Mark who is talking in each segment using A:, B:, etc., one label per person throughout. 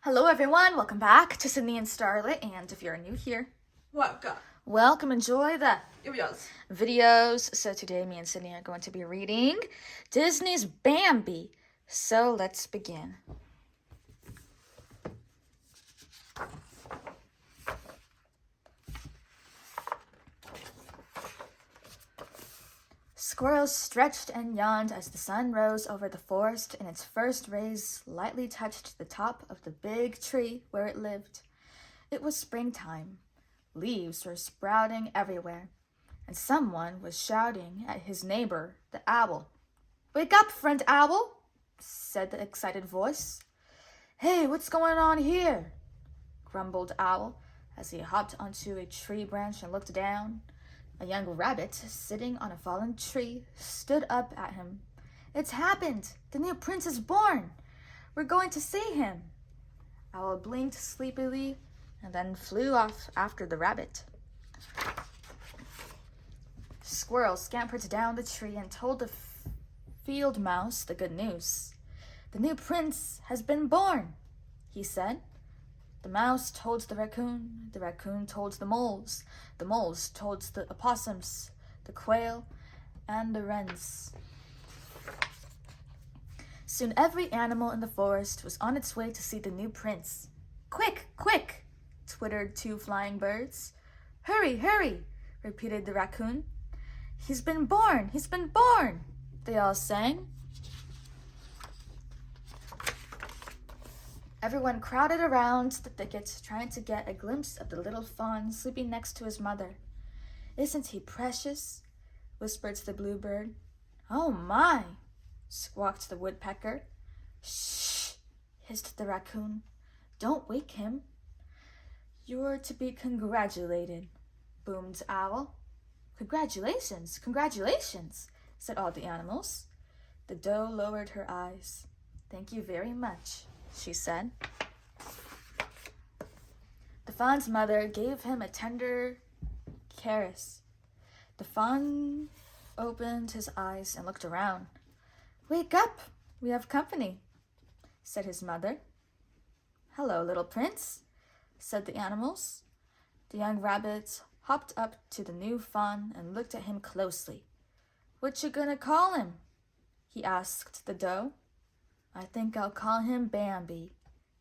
A: Hello everyone, welcome back to Sydney and Starlet, and if you're new here, welcome, enjoy the videos. So today me and Sydney are going to be reading Disney's Bambi. So let's begin. Squirrels stretched and yawned as the sun rose over the forest, and its first rays lightly touched the top of the big tree where it lived. It was springtime. Leaves were sprouting everywhere, and someone was shouting at his neighbor, the owl. "Wake up, friend owl," said the excited voice. "Hey, what's going on here?" grumbled Owl as he hopped onto a tree branch and looked down. A young rabbit, sitting on a fallen tree, stood up at him. "It's happened! The new prince is born! We're going to see him!" Owl blinked sleepily and then flew off after the rabbit. Squirrel scampered down the tree and told the field mouse the good news. "The new prince has been born," he said. The mouse told the raccoon told the moles told the opossums, the quail, and the wrens. Soon every animal in the forest was on its way to see the new prince. "Quick, quick!" twittered two flying birds. "Hurry, hurry!" repeated the raccoon. He's been born! They all sang. Everyone crowded around the thicket, trying to get a glimpse of the little fawn sleeping next to his mother. "Isn't he precious?" whispered the bluebird. "Oh my!" squawked the woodpecker. "Shh!" hissed the raccoon. "Don't wake him." "You're to be congratulated," boomed Owl. "Congratulations, congratulations," said all the animals. The doe lowered her eyes. "Thank you very much," she said. The fawn's mother gave him a tender caress. The fawn opened his eyes and looked around. "Wake up, we have company," said his mother. "Hello, little prince," said the animals. The young rabbit hopped up to the new fawn and looked at him closely. "What you gonna call him?" he asked the doe. "I think I'll call him Bambi,"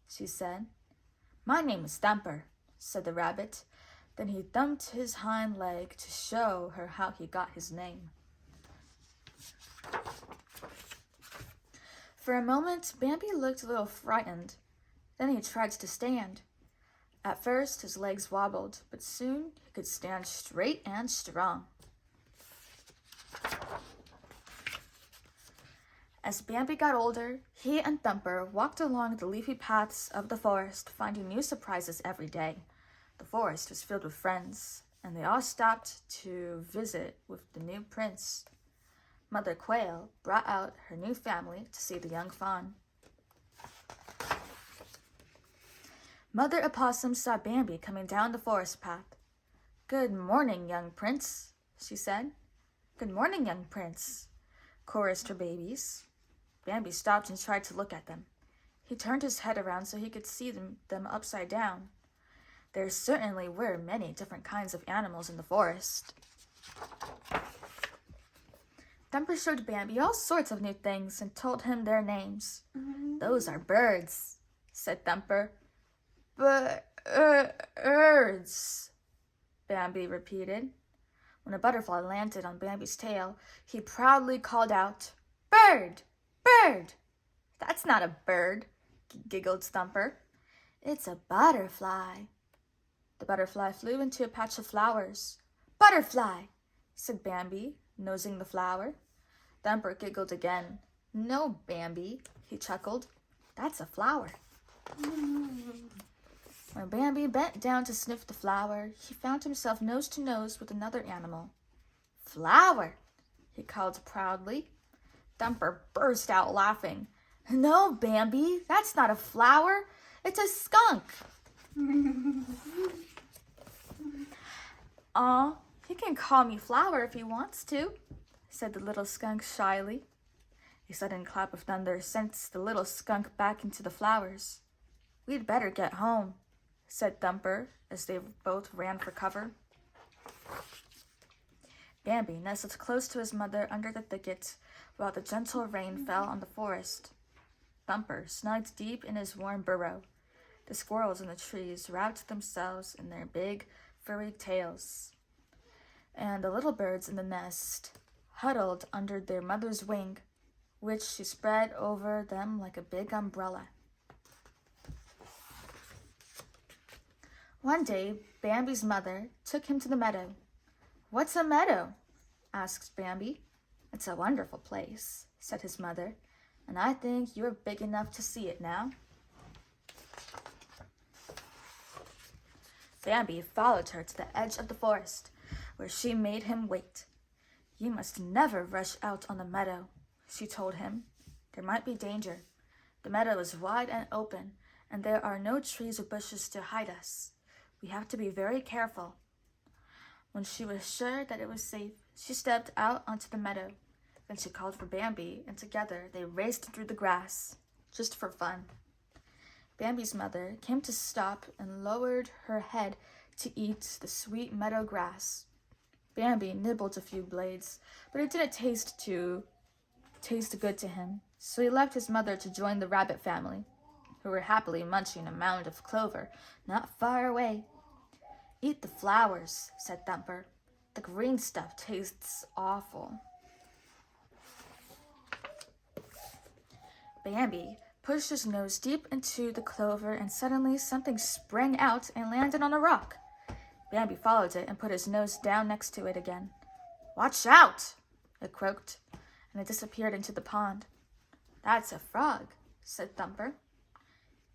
A: she said. "My name is Thumper," said the rabbit. Then he thumped his hind leg to show her how he got his name. For a moment, Bambi looked a little frightened. Then he tried to stand. At first, his legs wobbled, but soon he could stand straight and strong. As Bambi got older, he and Thumper walked along the leafy paths of the forest, finding new surprises every day. The forest was filled with friends, and they all stopped to visit with the new prince. Mother Quail brought out her new family to see the young fawn. Mother Opossum saw Bambi coming down the forest path. "Good morning, young prince," she said. "Good morning, young prince," chorused her babies. Bambi stopped and tried to look at them. He turned his head around so he could see them upside down. There certainly were many different kinds of animals in the forest. Thumper showed Bambi all sorts of new things and told him their names. "Those are birds," said Thumper. "Birds," Bambi repeated. When a butterfly landed on Bambi's tail, he proudly called out, "Bird! Bird!" "That's not a bird," giggled Thumper. "It's a butterfly." The butterfly flew into a patch of flowers. "Butterfly," said Bambi, nosing the flower. Thumper giggled again. "No, Bambi," he chuckled. "That's a flower." When Bambi bent down to sniff the flower, he found himself nose to nose with another animal. "Flower," he called proudly. Thumper burst out laughing. "No, Bambi, that's not a flower. It's a skunk." "Aw, he can call me Flower if he wants to," said the little skunk shyly. A sudden clap of thunder sent the little skunk back into the flowers. "We'd better get home," said Thumper as they both ran for cover. Bambi nestled close to his mother under the thicket while the gentle rain fell on the forest. Thumper snugged deep in his warm burrow. The squirrels in the trees wrapped themselves in their big, furry tails, and the little birds in the nest huddled under their mother's wing, which she spread over them like a big umbrella. One day, Bambi's mother took him to the meadow. "What's a meadow?" asked Bambi. "It's a wonderful place," said his mother, "and I think you're big enough to see it now." Bambi followed her to the edge of the forest, where she made him wait. "You must never rush out on the meadow," she told him. "There might be danger. The meadow is wide and open, and there are no trees or bushes to hide us. We have to be very careful." When she was sure that it was safe, she stepped out onto the meadow. Then she called for Bambi, and together they raced through the grass, just for fun. Bambi's mother came to stop and lowered her head to eat the sweet meadow grass. Bambi nibbled a few blades, but it didn't taste good to him, so he left his mother to join the rabbit family, who were happily munching a mound of clover not far away. "Eat the flowers," said Thumper. "The green stuff tastes awful." Bambi pushed his nose deep into the clover, and suddenly something sprang out and landed on a rock. Bambi followed it and put his nose down next to it again. "Watch out!" it croaked, and it disappeared into the pond. "That's a frog," said Thumper.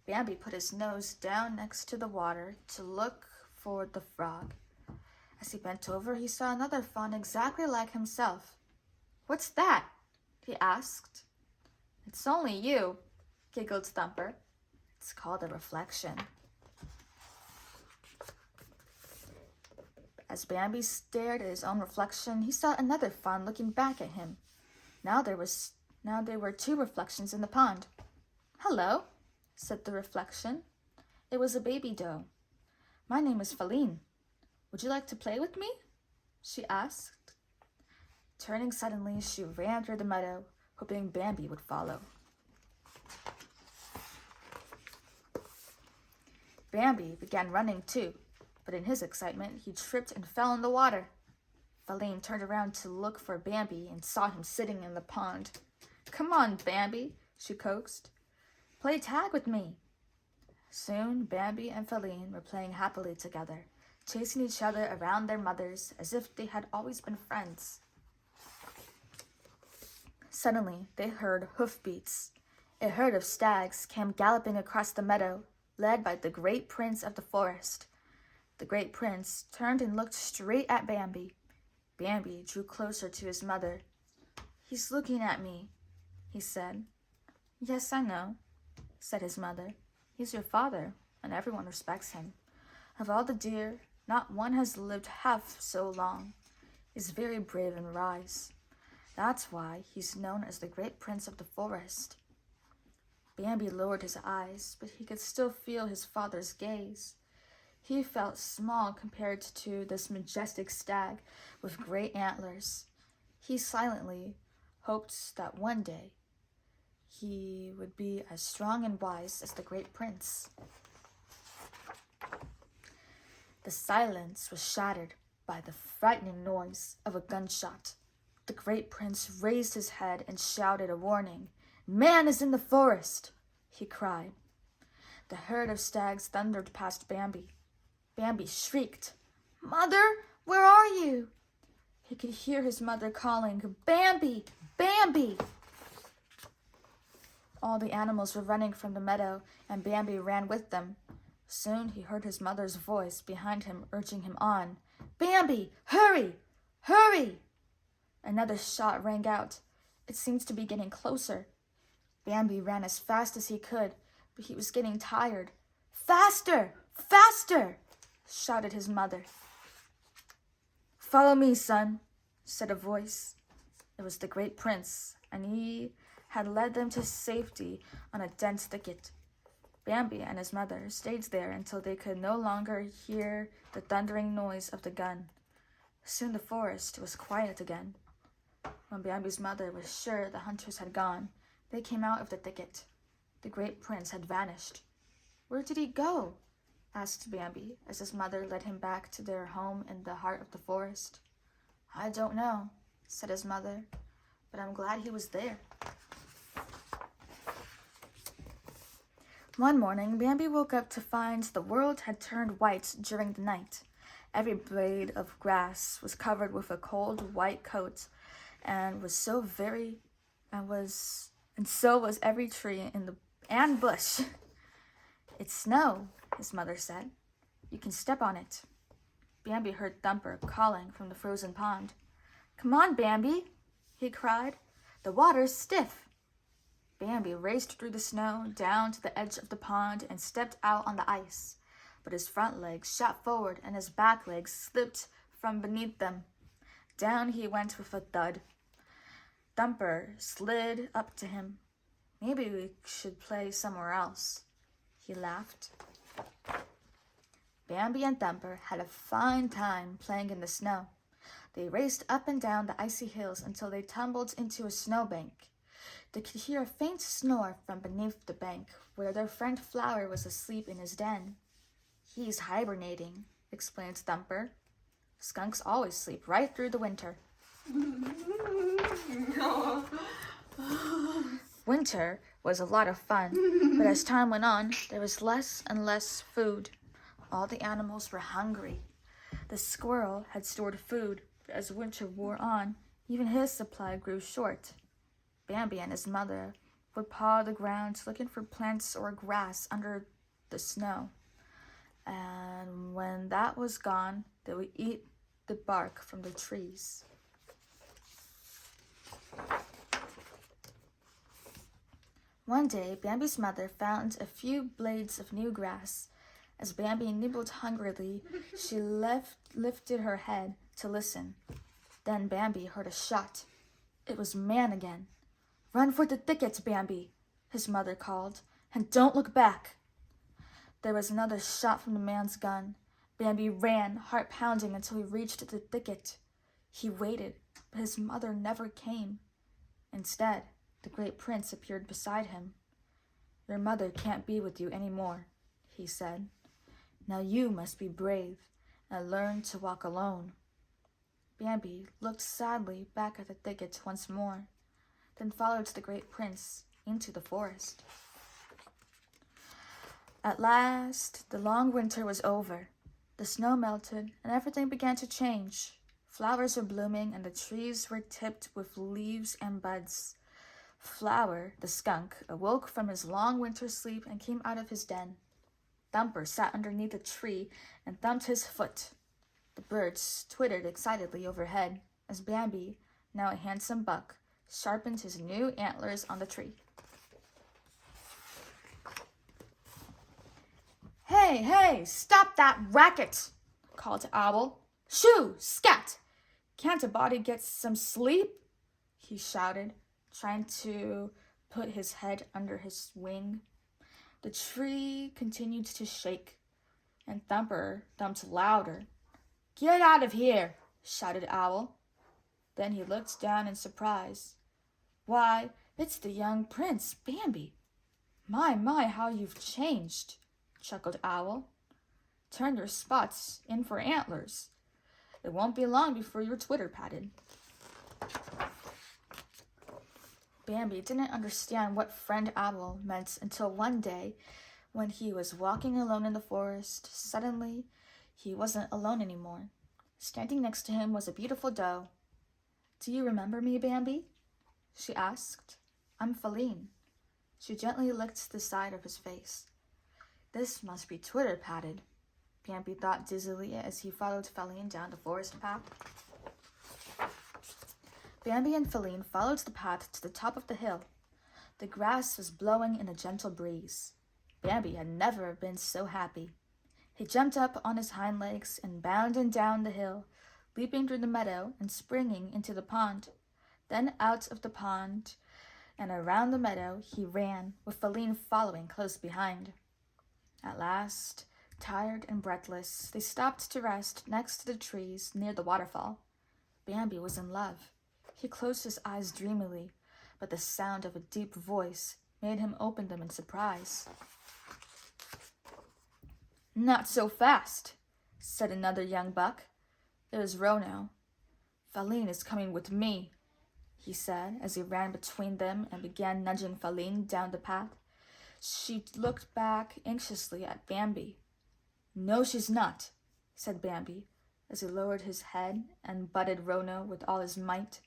A: Bambi put his nose down next to the water to look for the frog. As he bent over, he saw another fawn exactly like himself. "What's that?" he asked. "It's only you," giggled Thumper. "It's called a reflection." As Bambi stared at his own reflection, he saw another fawn looking back at him. Now there were two reflections in the pond. "Hello," said the reflection. It was a baby doe. "My name is Feline. Would you like to play with me?" she asked. Turning suddenly, she ran through the meadow, hoping Bambi would follow. Bambi began running too, but in his excitement, he tripped and fell in the water. Feline turned around to look for Bambi and saw him sitting in the pond. "Come on, Bambi," she coaxed. "Play tag with me." Soon, Bambi and Feline were playing happily together, chasing each other around their mothers as if they had always been friends. Suddenly, they heard hoofbeats. A herd of stags came galloping across the meadow, led by the great prince of the forest. The great prince turned and looked straight at Bambi. Bambi drew closer to his mother. "He's looking at me," he said. "Yes, I know," said his mother. "He's your father, and everyone respects him. Of all the deer, not one has lived half so long. He's very brave and wise. That's why he's known as the great prince of the forest." Bambi lowered his eyes, but he could still feel his father's gaze. He felt small compared to this majestic stag with great antlers. He silently hoped that one day he would be as strong and wise as the great prince. The silence was shattered by the frightening noise of a gunshot. The great prince raised his head and shouted a warning. "Man is in the forest!" he cried. The herd of stags thundered past Bambi. Bambi shrieked, "Mother, where are you?" He could hear his mother calling, "Bambi! Bambi!" All the animals were running from the meadow, and Bambi ran with them. Soon he heard his mother's voice behind him urging him on. "Bambi, hurry! Hurry!" Another shot rang out. It seemed to be getting closer. Bambi ran as fast as he could, but he was getting tired. "Faster! Faster!" shouted his mother. "Follow me, son," said a voice. It was the great prince, and he had led them to safety on a dense thicket. Bambi and his mother stayed there until they could no longer hear the thundering noise of the gun. Soon the forest was quiet again. When Bambi's mother was sure the hunters had gone, they came out of the thicket. The great prince had vanished. "Where did he go?" asked Bambi as his mother led him back to their home in the heart of the forest. "I don't know," said his mother, "but I'm glad he was there." One morning, Bambi woke up to find the world had turned white during the night. Every blade of grass was covered with a cold white coat, and so was every tree and bush. "It's snow," his mother said. "You can step on it." Bambi heard Thumper calling from the frozen pond. "Come on, Bambi," he cried. "The water's stiff." Bambi raced through the snow down to the edge of the pond and stepped out on the ice. But his front legs shot forward and his back legs slipped from beneath them. Down he went with a thud. Thumper slid up to him. "Maybe we should play somewhere else," he laughed. Bambi and Thumper had a fine time playing in the snow. They raced up and down the icy hills until they tumbled into a snowbank. They could hear a faint snore from beneath the bank, where their friend Flower was asleep in his den. "He's hibernating," explained Thumper. "Skunks always sleep right through the winter." Winter was a lot of fun, but as time went on, there was less and less food. All the animals were hungry. The squirrel had stored food, but as winter wore on, even his supply grew short. Bambi and his mother would paw the ground looking for plants or grass under the snow. And when that was gone, they would eat the bark from the trees. One day, Bambi's mother found a few blades of new grass. As Bambi nibbled hungrily, she lifted her head to listen. Then Bambi heard a shot. It was Man again. "Run for the thicket, Bambi," his mother called, "and don't look back." There was another shot from the man's gun. Bambi ran, heart pounding, until he reached the thicket. He waited, but his mother never came. Instead, the great prince appeared beside him. "Your mother can't be with you anymore," he said. "Now you must be brave and learn to walk alone." Bambi looked sadly back at the thicket once more, then followed the great prince into the forest. At last, the long winter was over. The snow melted and everything began to change. Flowers were blooming and the trees were tipped with leaves and buds. Flower, the skunk, awoke from his long winter sleep and came out of his den. Thumper sat underneath a tree and thumped his foot. The birds twittered excitedly overhead as Bambi, now a handsome buck, sharpened his new antlers on the tree. Hey, stop that racket!" called Owl. "Shoo, scat! Can't a body get some sleep?" he shouted, trying to put his head under his wing. The tree continued to shake, and Thumper thumped louder. "Get out of here!" shouted Owl. Then he looked down in surprise. "Why, it's the young prince, Bambi. My, how you've changed," chuckled Owl. "Turn your spots in for antlers. It won't be long before you're twitter-pated." Bambi didn't understand what friend Owl meant until one day, when he was walking alone in the forest. Suddenly, he wasn't alone anymore. Standing next to him was a beautiful doe. "Do you remember me, Bambi?" she asked. "I'm Feline." She gently licked the side of his face. This must be twitter-pated, Bambi thought dizzily as he followed Feline down the forest path. Bambi and Feline followed the path to the top of the hill. The grass was blowing in a gentle breeze. Bambi had never been so happy. He jumped up on his hind legs and bounded down the hill, leaping through the meadow and springing into the pond. Then out of the pond and around the meadow he ran, with Feline following close behind. At last, tired and breathless, they stopped to rest next to the trees near the waterfall. Bambi was in love. He closed his eyes dreamily, but the sound of a deep voice made him open them in surprise. "Not so fast," said another young buck. It was Rono. "Faline is coming with me," he said as he ran between them and began nudging Faline down the path. She looked back anxiously at Bambi. "No, she's not," said Bambi as he lowered his head and butted Rono with all his might.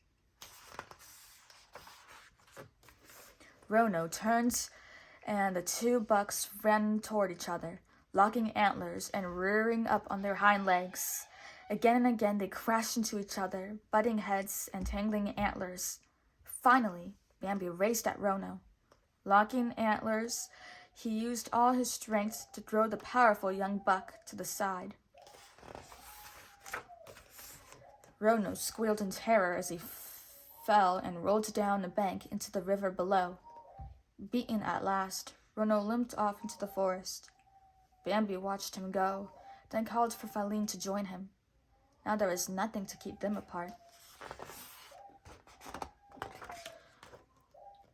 A: Rono turned, and the two bucks ran toward each other, locking antlers and rearing up on their hind legs. Again and again they crashed into each other, butting heads and tangling antlers. Finally, Bambi raced at Rono. Locking antlers, he used all his strength to throw the powerful young buck to the side. Rono squealed in terror as he fell and rolled down the bank into the river below. Beaten at last, Rono limped off into the forest. Bambi watched him go, then called for Faline to join him. Now there was nothing to keep them apart.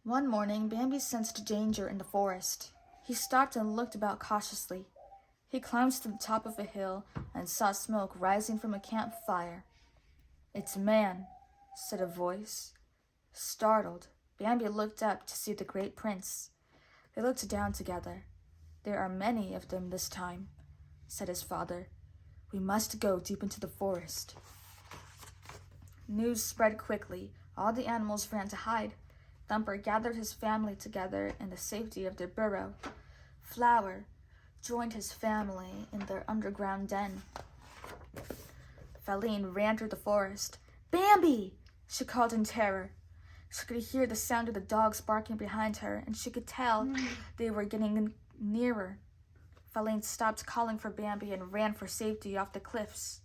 A: One morning, Bambi sensed danger in the forest. He stopped and looked about cautiously. He climbed to the top of a hill and saw smoke rising from a campfire. "It's a man," said a voice. Startled, Bambi looked up to see the great prince. They looked down together. "There are many of them this time," said his father. "We must go deep into the forest." News spread quickly. All the animals ran to hide. Thumper gathered his family together in the safety of their burrow. Flower joined his family in their underground den. Faline ran through the forest. "Bambi!" she called in terror. She could hear the sound of the dogs barking behind her, and she could tell they were getting nearer. Faline stopped calling for Bambi and ran for safety off the cliffs.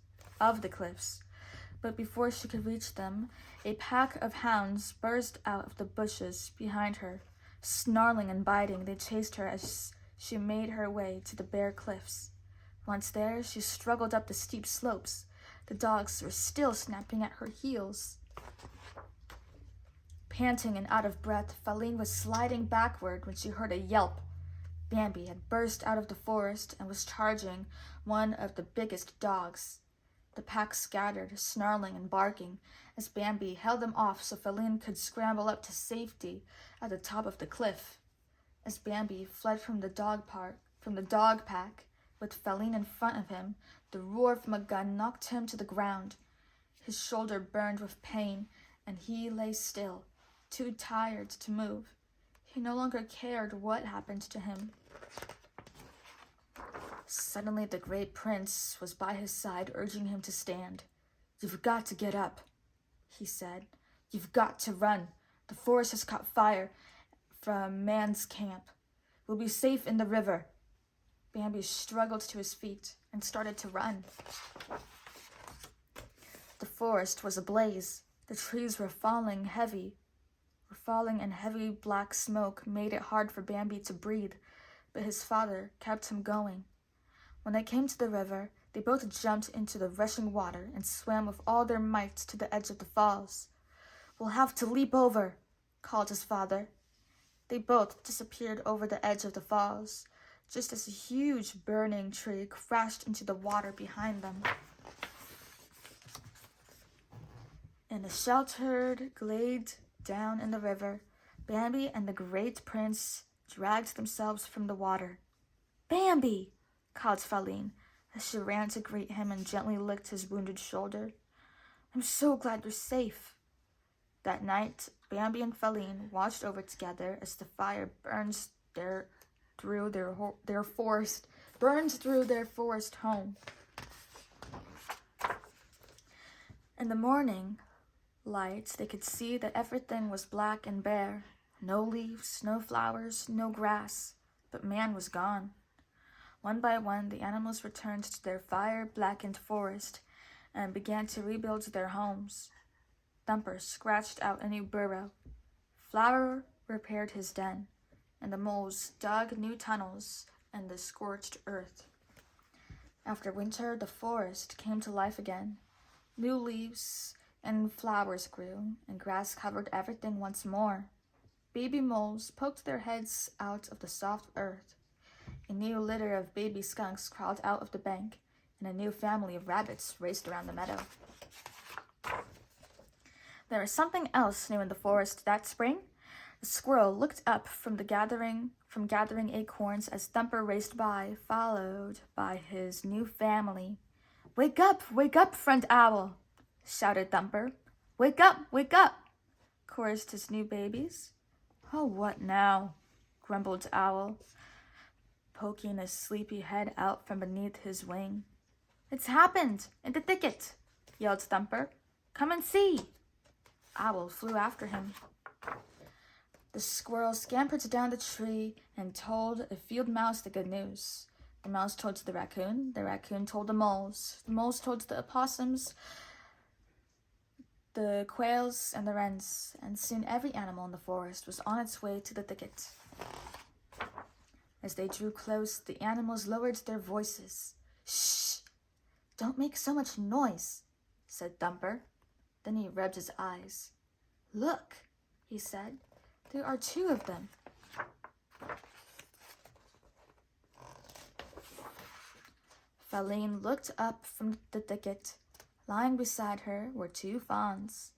A: But before she could reach them, a pack of hounds burst out of the bushes behind her. Snarling and biting, they chased her as she made her way to the bare cliffs. Once there, she struggled up the steep slopes. The dogs were still snapping at her heels. Panting and out of breath, Faline was sliding backward when she heard a yelp. Bambi had burst out of the forest and was charging one of the biggest dogs. The pack scattered, snarling and barking, as Bambi held them off so Faline could scramble up to safety at the top of the cliff. As Bambi fled from the dog pack, with Faline in front of him, the roar from a gun knocked him to the ground. His shoulder burned with pain, and he lay still, too tired to move. He no longer cared what happened to him. Suddenly the great prince was by his side, urging him to stand. "You've got to get up," he said. "You've got to run. The forest has caught fire from man's camp. We'll be safe in the river." Bambi struggled to his feet and started to run. The forest was ablaze. The trees were falling, and heavy black smoke made it hard for Bambi to breathe, but his father kept him going. When they came to the river, they both jumped into the rushing water and swam with all their might to the edge of the falls. "We'll have to leap over," called his father. They both disappeared over the edge of the falls, just as a huge burning tree crashed into the water behind them. In a sheltered glade down in the river, Bambi and the great prince dragged themselves from the water. "Bambi!" called Faline as she ran to greet him and gently licked his wounded shoulder. "I'm so glad you're safe." That night, Bambi and Faline watched over together as the fire burned through their forest home. In the morning light, they could see that everything was black and bare. No leaves, no flowers, no grass, but man was gone. One by one, the animals returned to their fire-blackened forest and began to rebuild their homes. Thumper scratched out a new burrow. Flower repaired his den, and the moles dug new tunnels and the scorched earth. After winter, the forest came to life again. New leaves and flowers grew, and grass covered everything once more. Baby moles poked their heads out of the soft earth. A new litter of baby skunks crawled out of the bank, and a new family of rabbits raced around the meadow. There was something else new in the forest that spring. A squirrel looked up from gathering acorns as Thumper raced by, followed by his new family. Wake up, friend owl, shouted Thumper. Wake up, chorused his new babies. Oh, what now? Grumbled Owl, poking his sleepy head out from beneath his wing. It's happened, in the thicket, yelled Thumper. Come and see. Owl flew after him. The squirrel scampered down the tree and told a field mouse the good news. The mouse told the raccoon told the moles told the opossums, the quails, and the wrens, and soon every animal in the forest was on its way to the thicket. As they drew close, the animals lowered their voices. Shh! Don't make so much noise, said Thumper. Then he rubbed his eyes. Look, he said. There are 2 of them. Faline looked up from the thicket. Lying beside her were 2 fawns.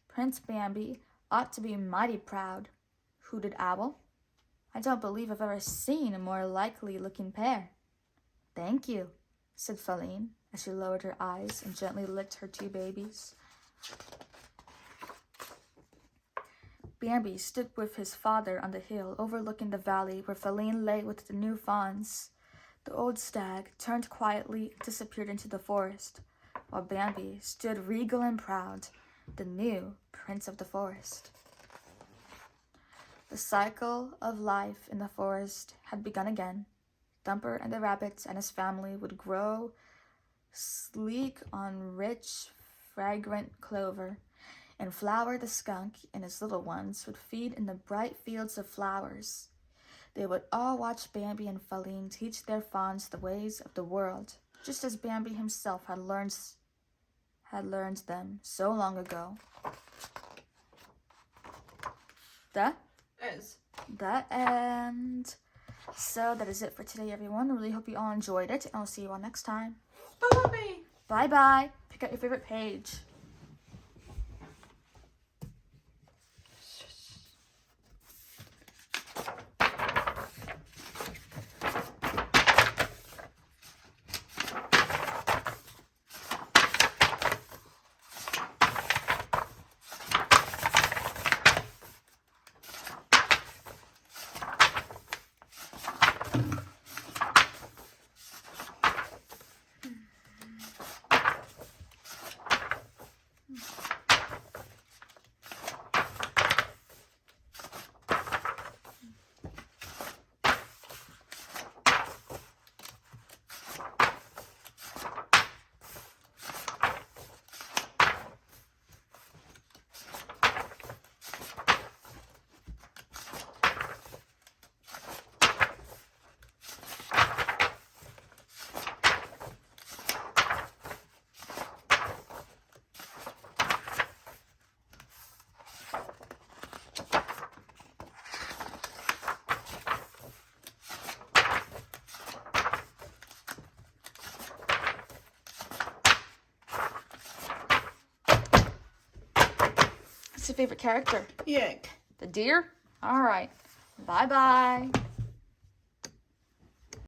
A: Prince Bambi ought to be mighty proud, hooted Owl. I don't believe I've ever seen a more likely-looking pair. Thank you, said Faline, as she lowered her eyes and gently licked her 2 babies. Bambi stood with his father on the hill overlooking the valley where Faline lay with the new fawns. The old stag turned quietly and disappeared into the forest, while Bambi stood regal and proud, the new prince of the forest. The cycle of life in the forest had begun again. Thumper and the rabbit and his family would grow sleek on rich, fragrant clover, and Flower the skunk and his little ones would feed in the bright fields of flowers. They would all watch Bambi and Faline teach their fawns the ways of the world, just as Bambi himself had learned them so long ago. The end. So that is it for today, everyone. I really hope you all enjoyed it, and I'll see you all next time.
B: Bye.
A: Bye-bye. Pick out your favorite page. What's your favorite character?
B: Yuck.
A: The deer? All right. Bye-bye.